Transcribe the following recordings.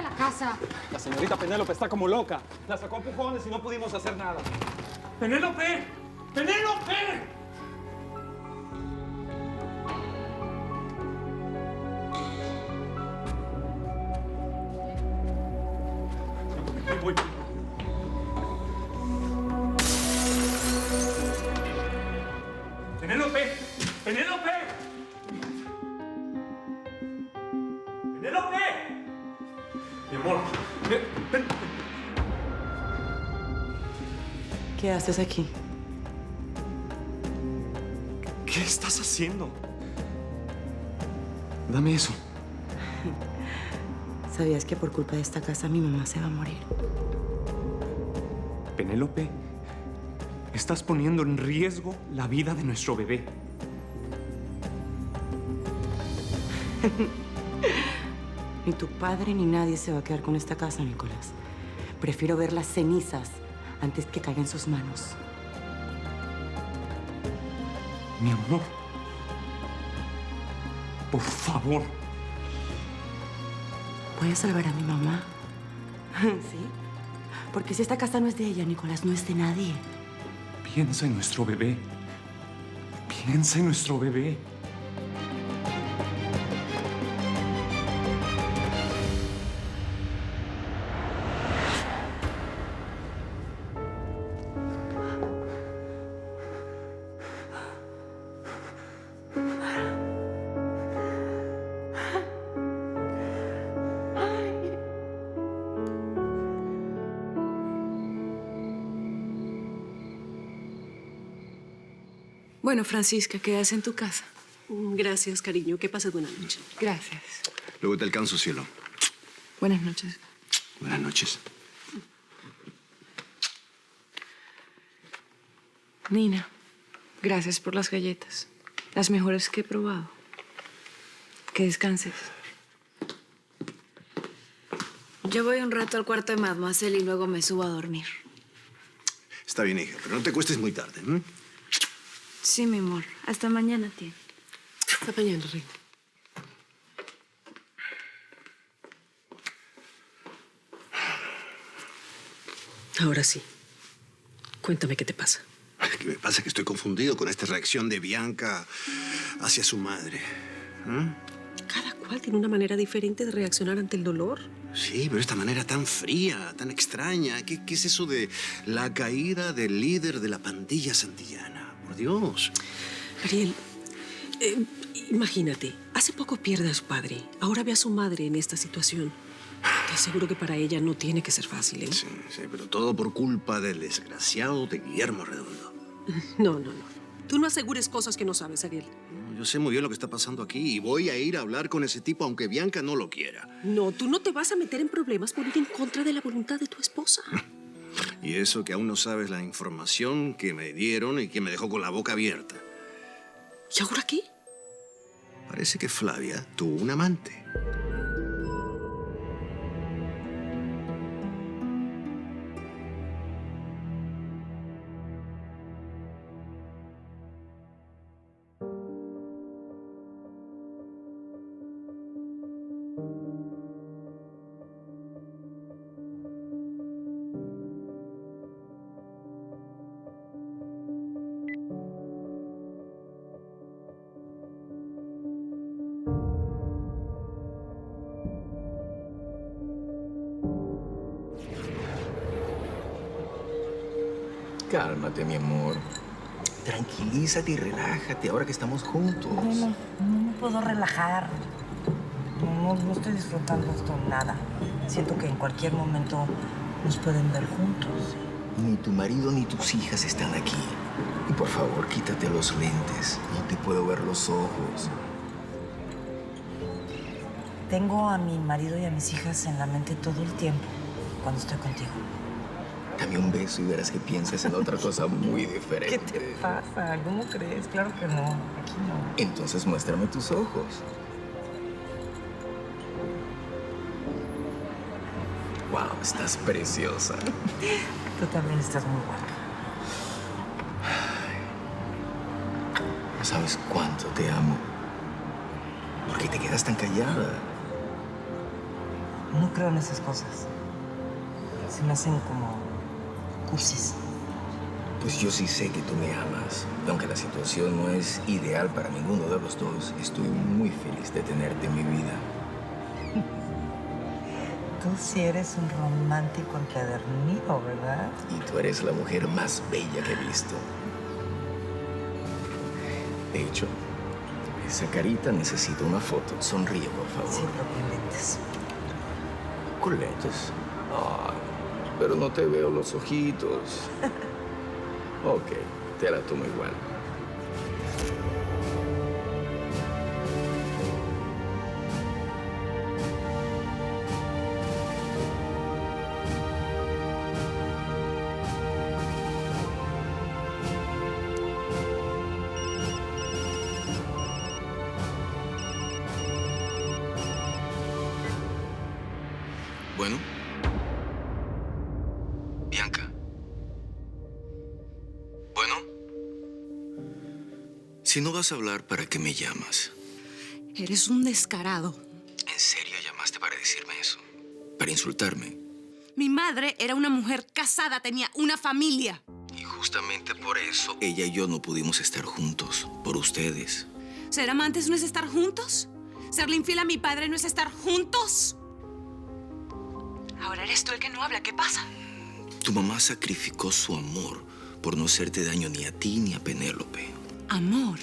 la casa. La señorita Penélope está como loca. La sacó a empujones y no pudimos hacer nada. ¡Penélope! ¡Penélope! Voy. ¡Penélope! ¡Penélope! ¡Penélope! Mi amor, ven. ¿Qué haces aquí? ¿Qué estás haciendo? Dame eso. ¿Sabías que por culpa de esta casa mi mamá se va a morir? Penélope, estás poniendo en riesgo la vida de nuestro bebé. Ni tu padre ni nadie se va a quedar con esta casa, Nicolás. Prefiero ver las cenizas antes que caiga en sus manos. Mi amor, por favor. Voy a salvar a mi mamá. ¿Sí? Porque si esta casa no es de ella, Nicolás, no es de nadie. Piensa en nuestro bebé. Piensa en nuestro bebé. Bueno, Francisca, quedas en tu casa. Gracias, cariño. Que pases buena noche. Gracias. Luego te alcanzo, cielo. Buenas noches. Buenas noches. Nina, gracias por las galletas. Las mejores que he probado. Que descanses. Yo voy un rato al cuarto de Mademoiselle y luego me subo a dormir. Está bien, hija, pero no te acuestes muy tarde. Sí, mi amor. Hasta mañana, tía. Hasta mañana, reina. Ahora sí. Cuéntame qué te pasa. ¿Qué me pasa? Que estoy confundido con esta reacción de Bianca hacia su madre. Cada cual tiene una manera diferente de reaccionar ante el dolor. Sí, pero esta manera tan fría, tan extraña. ¿Qué es eso de la caída del líder de la pandilla santillana? Por Dios. Ariel, imagínate, hace poco pierde a su padre. Ahora ve a su madre en esta situación. Te aseguro que para ella no tiene que ser fácil, ¿eh? Sí, pero todo por culpa del desgraciado de Guillermo Redondo. No. Tú no asegures cosas que no sabes, Ariel. Yo sé muy bien lo que está pasando aquí y voy a ir a hablar con ese tipo aunque Bianca no lo quiera. No, tú no te vas a meter en problemas por ir en contra de la voluntad de tu esposa. Y eso que aún no sabes la información que me dieron y que me dejó con la boca abierta. ¿Y ahora qué? Parece que Flavia tuvo un amante. Cálmate, mi amor. Tranquilízate y relájate ahora que estamos juntos. No me puedo relajar. No estoy disfrutando esto nada. Siento que en cualquier momento nos pueden ver juntos. Ni tu marido ni tus hijas están aquí. Y por favor, quítate los lentes. No te puedo ver los ojos. Tengo a mi marido y a mis hijas en la mente todo el tiempo cuando estoy contigo. Dame un beso y verás que piensas en otra cosa muy diferente. ¿Qué te pasa? ¿Cómo crees? Claro que no. Aquí no. Entonces muéstrame tus ojos. Wow, estás preciosa. Tú también estás muy guapa. No sabes cuánto te amo. ¿Por qué te quedas tan callada? No creo en esas cosas. Se me hacen como cursis. Pues yo sí sé que tú me amas. Y aunque la situación no es ideal para ninguno de los dos, estoy muy feliz de tenerte en mi vida. Tú sí eres un romántico empedernido, ¿verdad? Y tú eres la mujer más bella que he visto. De hecho, esa carita necesita una foto. Sonríe, por favor. Sí, pero con lentes. Con lentes. Ay, pero no te veo los ojitos. Ok, te la tomo igual. Bueno. Bianca. Bueno. Si no vas a hablar, ¿para qué me llamas? Eres un descarado. ¿En serio llamaste para decirme eso? ¿Para insultarme? Mi madre era una mujer casada, tenía una familia. Y justamente por eso ella y yo no pudimos estar juntos. Por ustedes. ¿Ser amantes no es estar juntos? ¿Serle infiel a mi padre no es estar juntos? Ahora eres tú el que no habla. ¿Qué pasa? Tu mamá sacrificó su amor por no hacerte daño ni a ti ni a Penélope. Amor.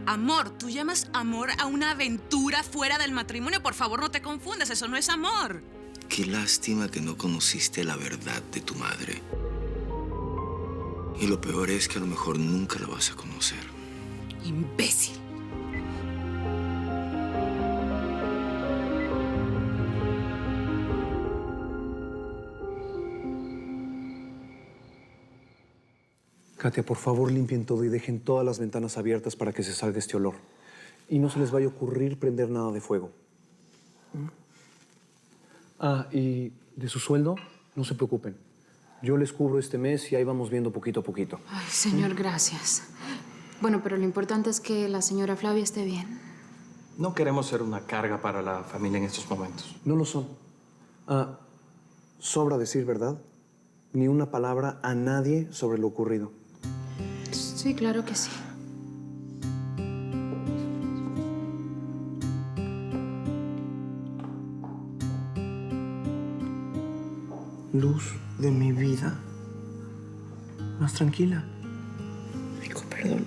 Amor. ¿Tú llamas amor a una aventura fuera del matrimonio? Por favor, no te confundas. Eso no es amor. Qué lástima que no conociste la verdad de tu madre. Y lo peor es que a lo mejor nunca la vas a conocer. Imbécil. Katia, por favor, limpien todo y dejen todas las ventanas abiertas para que se salga este olor. Y no se les vaya a ocurrir prender nada de fuego. Ah, y de su sueldo, no se preocupen. Yo les cubro este mes y ahí vamos viendo poquito a poquito. Ay, señor, gracias. Bueno, pero lo importante es que la señora Flavia esté bien. No queremos ser una carga para la familia en estos momentos. No lo son. Ah, sobra decir verdad. Ni una palabra a nadie sobre lo ocurrido. Sí, claro que sí. Luz de mi vida. Más tranquila. Hijo, perdona.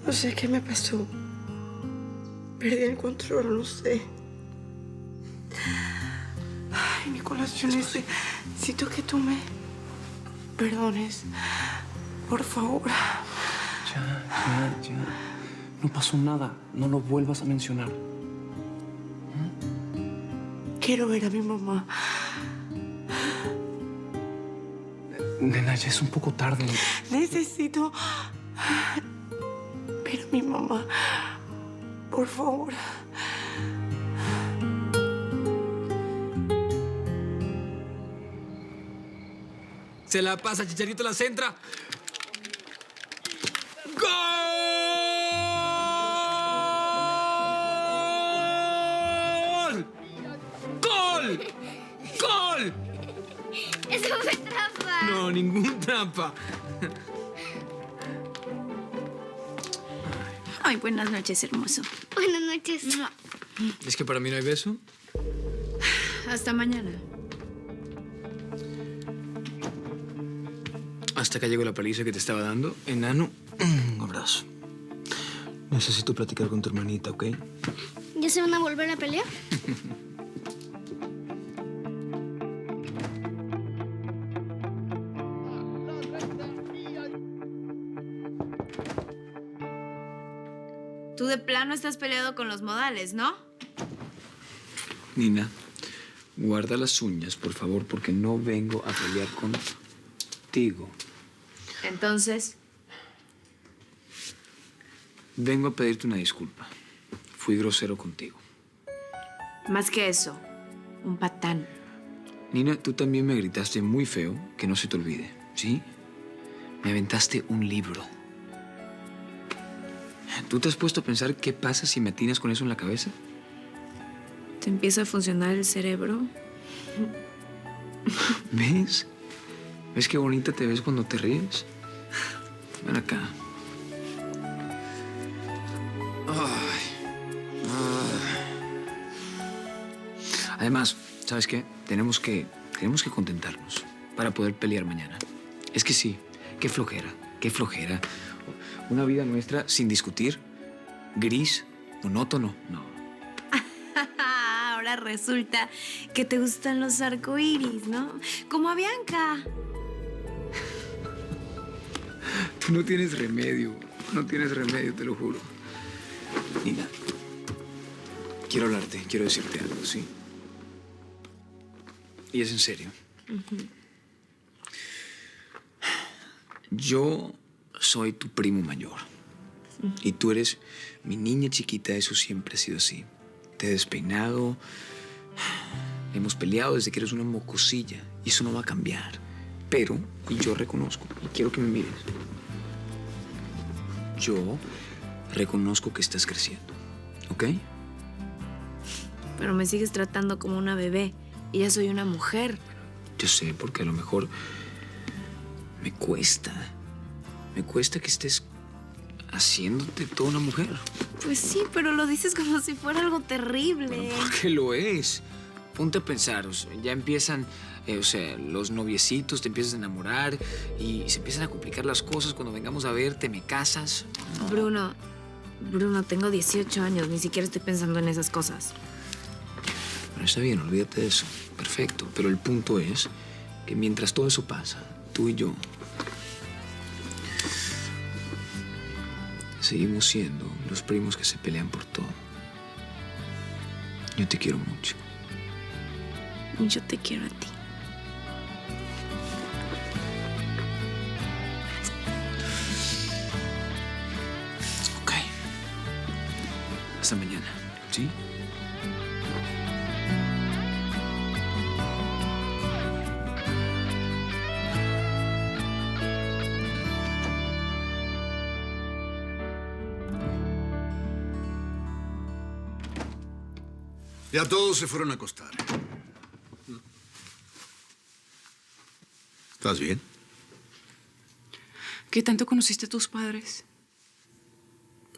No sé qué me pasó. Perdí el control, no sé. Ay, Nicolás, yo necesito que tú me perdones. Por favor. Ya. No pasó nada. No lo vuelvas a mencionar. Quiero ver a mi mamá. Nena, ya es un poco tarde. Necesito ver a mi mamá. Por favor. Se la pasa, Chicharito la centra. ¡Gol! ¡Gol! ¡Gol! ¡Eso fue trampa! No, ningún trampa. Ay, buenas noches, hermoso. Buenas noches. ¿Es que para mí no hay beso? Hasta mañana. Hasta acá llegó la paliza que te estaba dando. Enano, un abrazo. Necesito platicar con tu hermanita, ¿ok? ¿Ya se van a volver a pelear? Tú de plano estás peleado con los modales, ¿no? Nina, guarda las uñas, por favor, porque no vengo a pelear contigo. Entonces, Vengo a pedirte una disculpa. Fui grosero contigo. más que eso, un patán. Nina, tú también me gritaste muy feo, que no se te olvide, ¿sí? Me aventaste un libro. ¿Tú te has puesto a pensar qué pasa si me atinas con eso en la cabeza? te empieza a funcionar el cerebro. ¿Ves? ¿Ves qué bonita te ves cuando te ríes? Ven acá. Además, ¿sabes qué? Tenemos que contentarnos para poder pelear mañana. Es que sí, qué flojera, qué flojera. Una vida nuestra sin discutir, gris, monótono, no. Ahora resulta que te gustan los arcoíris, ¿no? Como a Bianca. Tú no tienes remedio, te lo juro. Nina, quiero hablarte, quiero decirte algo, ¿sí? Y es en serio. Yo soy tu primo mayor. Y tú eres mi niña chiquita, eso siempre ha sido así. Te he despeinado. Hemos peleado desde que eres una mocosilla. Y eso no va a cambiar. Pero yo reconozco, y quiero que me mires. Yo reconozco que estás creciendo, ¿ok? Pero me sigues tratando como una bebé. Y ya soy una mujer. Yo sé, porque a lo mejor me cuesta que estés haciéndote toda una mujer. Pues sí, pero lo dices como si fuera algo terrible. Porque lo es. Ponte a pensar, o sea, ya empiezan, los noviecitos, te empiezas a enamorar y se empiezan a complicar las cosas. Cuando vengamos a verte, ¿me casas? No. Bruno, tengo 18 años, ni siquiera estoy pensando en esas cosas. Bueno, está bien, olvídate de eso. Perfecto. Pero el punto es que mientras todo eso pasa, tú y yo seguimos siendo los primos que se pelean por todo. Yo te quiero mucho. Y yo te quiero a ti. Ok. Hasta mañana, ¿sí? Ya todos se fueron a acostar. ¿Estás bien? ¿Qué tanto conociste a tus padres?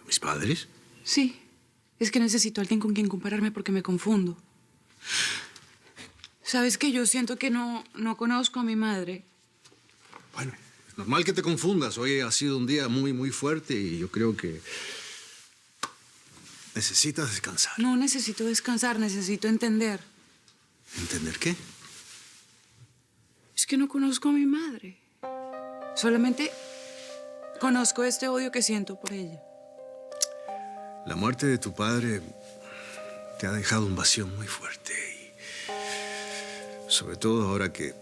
¿Mis padres? Sí. Es que necesito a alguien con quien compararme porque me confundo. ¿Sabes que yo siento que no conozco a mi madre? Bueno, es normal que te confundas. Hoy ha sido un día muy, muy fuerte y yo creo que necesitas descansar. No necesito descansar, necesito entender. ¿Entender qué? Es que no conozco a mi madre. Solamente conozco este odio que siento por ella. La muerte de tu padre te ha dejado un vacío muy fuerte. Y sobre todo ahora que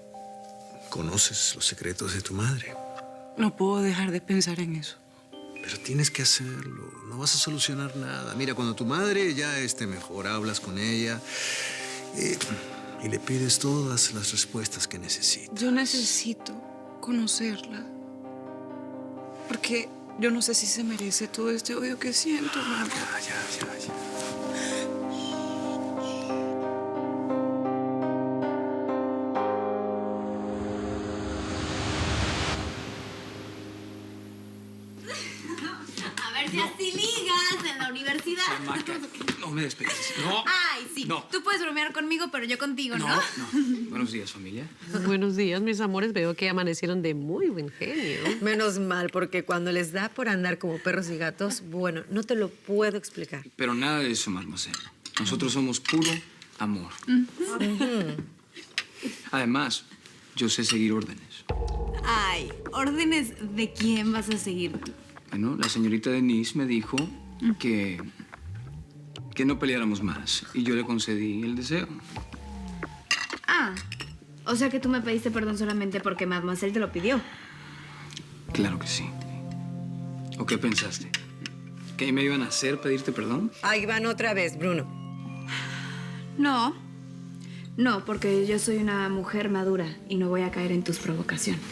conoces los secretos de tu madre. No puedo dejar de pensar en eso. Pero tienes que hacerlo. No vas a solucionar nada. Mira, cuando tu madre ya esté mejor, hablas con ella y le pides todas las respuestas que necesita. Yo necesito conocerla. Porque yo no sé si se merece todo este odio que siento, mamá. Ya. A ver si así ligas en la universidad. Chamaca, no me despegues. No. Ay, sí. No. Tú puedes bromear conmigo, pero yo contigo, ¿no? No. Buenos días, familia. Buenos días, mis amores. Veo que amanecieron de muy buen genio. Menos mal, porque cuando les da por andar como perros y gatos, bueno, no te lo puedo explicar. Pero nada de eso, mademoiselle. Nosotros somos puro amor. Además, yo sé seguir órdenes. Ay, ¿órdenes de quién vas a seguir tú? Bueno, la señorita Denise me dijo que no peleáramos más. Y yo le concedí el deseo. Ah, o sea que tú me pediste perdón solamente porque Mademoiselle te lo pidió. Claro que sí. ¿O qué pensaste? ¿Que me iban a hacer pedirte perdón? Ahí van otra vez, Bruno. No, porque yo soy una mujer madura y no voy a caer en tus provocaciones.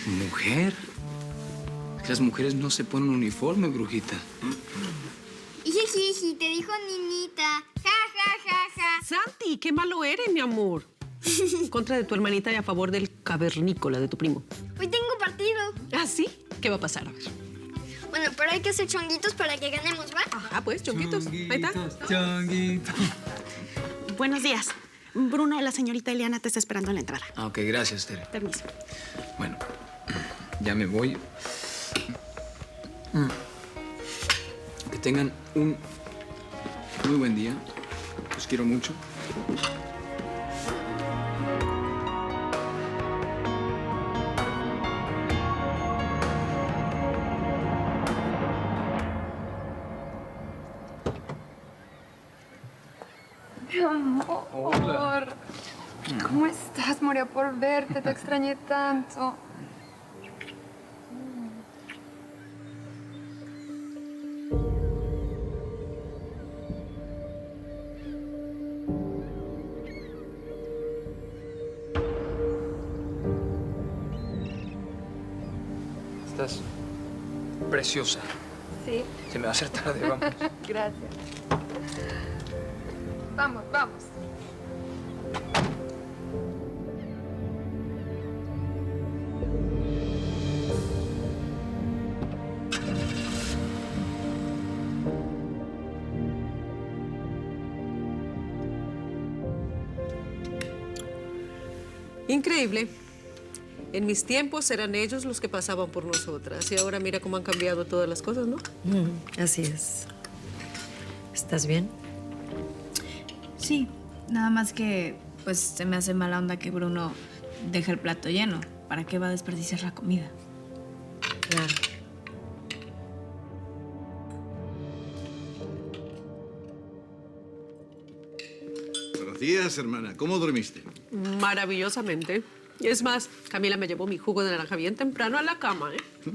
¿Mujer? Las mujeres no se ponen uniforme, brujita. Jiji, te dijo Ninita. Ja, ja, ja, ja. Santi, qué malo eres, mi amor. Contra de tu hermanita y a favor del cavernícola de tu primo. Hoy tengo partido. ¿Ah, sí? ¿Qué va a pasar? A ver. Bueno, pero hay que hacer chonguitos para que ganemos, ¿va? Ah, pues, chonguitos. Ahí está. Chonguitos. Buenos días. Bruno, la señorita Eliana te está esperando en la entrada. Ah, ok, gracias, Tere. Permiso. Bueno, ya me voy. Que tengan un muy buen día. Los quiero mucho. Mi amor. Hola. ¿Cómo estás? Moría por verte, te extrañé tanto. Estás preciosa. Sí. Se me va a hacer tarde, vamos. Gracias. Vamos, vamos. Increíble. En mis tiempos eran ellos los que pasaban por nosotras. Y ahora mira cómo han cambiado todas las cosas, ¿no? Así es. ¿Estás bien? Sí, nada más que pues se me hace mala onda que Bruno deje el plato lleno. ¿Para qué va a desperdiciar la comida? Claro. Buenos días, hermana. ¿Cómo dormiste? Maravillosamente. Es más, Camila me llevó mi jugo de naranja bien temprano a la cama, ¿eh?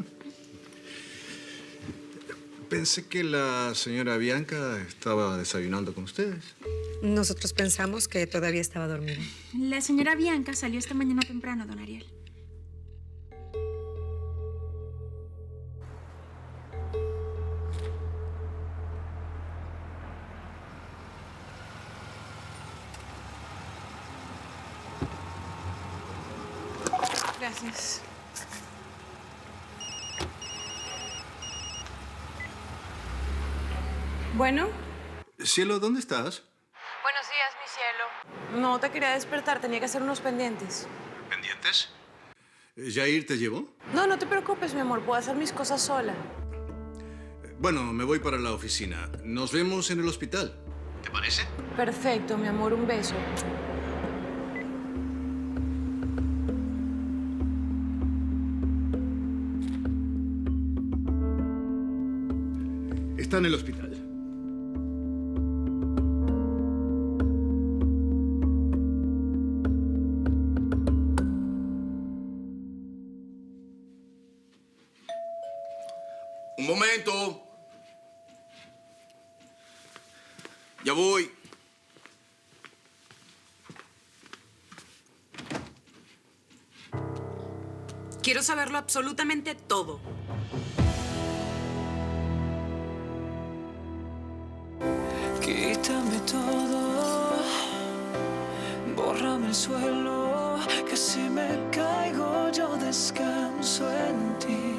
Pensé que la señora Bianca estaba desayunando con ustedes. Nosotros pensamos que todavía estaba dormida. La señora Bianca salió esta mañana temprano, don Ariel. Gracias. Bueno. Cielo, ¿dónde estás? Buenos días, mi cielo. No te quería despertar, tenía que hacer unos pendientes. ¿Pendientes? ¿Jair te llevó? No, no te preocupes, mi amor, puedo hacer mis cosas sola. Bueno, me voy para la oficina. Nos vemos en el hospital. ¿Te parece? Perfecto, mi amor, un beso. Está en el hospital. Un momento. Ya voy. Quiero saberlo absolutamente todo. Quítame todo, bórrame el suelo, que si me caigo yo descanso en ti.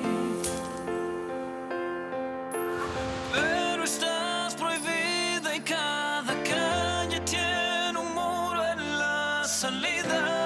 Pero estás prohibida y cada calle tiene un muro en la salida.